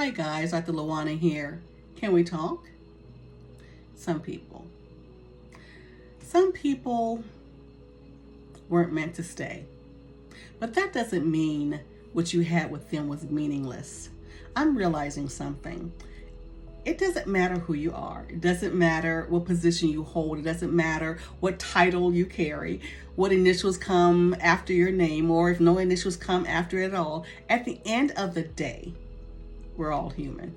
Hi guys, Dr. Lawana here. Can we talk? Some people. Some people weren't meant to stay. But that doesn't mean what you had with them was meaningless. I'm realizing something. It doesn't matter who you are. It doesn't matter what position you hold. It doesn't matter what title you carry, what initials come after your name, or if no initials come after it at all. At the end of the day, we're all human.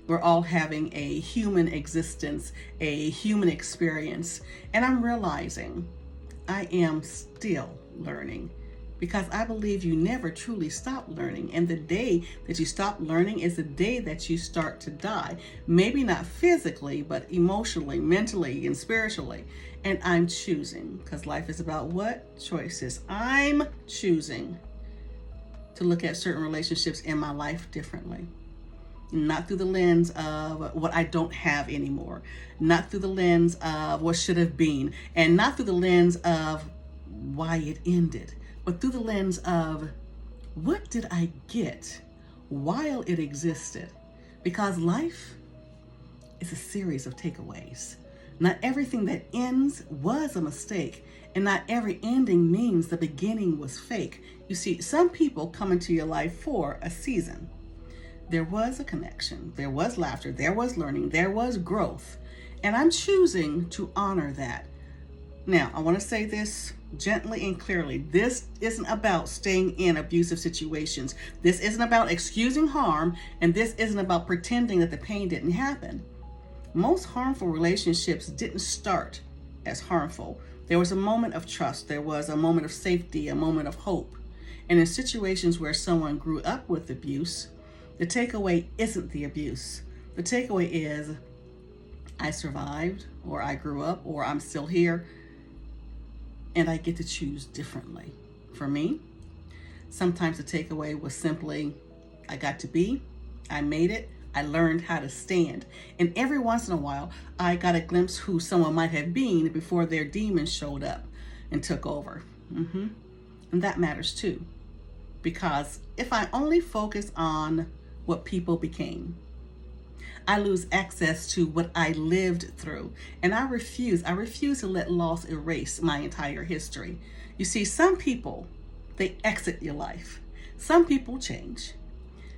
We're all having a human existence, a human experience. And I'm realizing I am still learning, because I believe you never truly stop learning. And the day that you stop learning is the day that you start to die. Maybe not physically, but emotionally, mentally, and spiritually. And I'm choosing, because life is about what? Choices. I'm choosing to look at certain relationships in my life differently. Not through the lens of what I don't have anymore, not through the lens of what should have been, and not through the lens of why it ended, but through the lens of what did I get while it existed? Because life is a series of takeaways. Not everything that ends was a mistake, and not every ending means the beginning was fake. You see, some people come into your life for a season. There was a connection, there was laughter, there was learning, there was growth, and I'm choosing to honor that. Now, I want to say this gently and clearly. This isn't about staying in abusive situations. This isn't about excusing harm, and this isn't about pretending that the pain didn't happen. Most harmful relationships didn't start as harmful. There was a moment of trust, there was a moment of safety, a moment of hope. And in situations where someone grew up with abuse, the takeaway isn't the abuse. The takeaway is, I survived, or I grew up, or I'm still here, and I get to choose differently. For me, sometimes the takeaway was simply, I got to be, I made it, I learned how to stand. And every once in a while, I got a glimpse who someone might have been before their demons showed up and took over. And that matters too. Because if I only focus on what people became, I lose access to what I lived through. And I refuse to let loss erase my entire history. You see, some people, they exit your life. Some people change.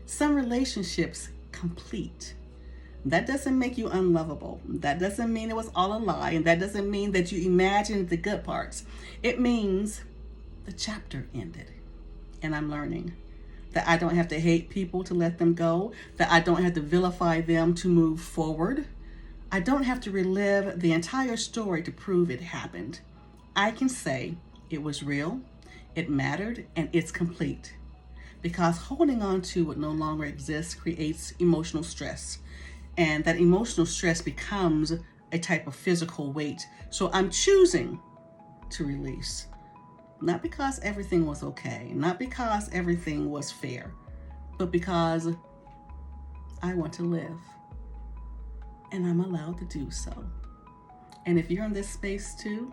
Some relationships complete. That doesn't make you unlovable. That doesn't mean it was all a lie. And that doesn't mean that you imagined the good parts. It means the chapter ended. And I'm learning that I don't have to hate people to let them go, that I don't have to vilify them to move forward. I don't have to relive the entire story to prove it happened. I can say it was real, it mattered, and it's complete. Because holding on to what no longer exists creates emotional stress. And that emotional stress becomes a type of physical weight. So I'm choosing to release. Not because everything was okay, not because everything was fair, but because I want to live, and I'm allowed to do so. And if you're in this space too,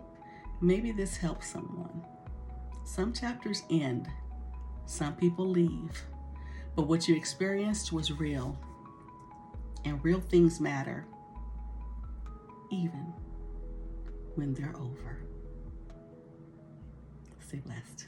maybe this helps someone. Some chapters end, some people leave, but what you experienced was real, and real things matter, even when they're over. Stay blessed.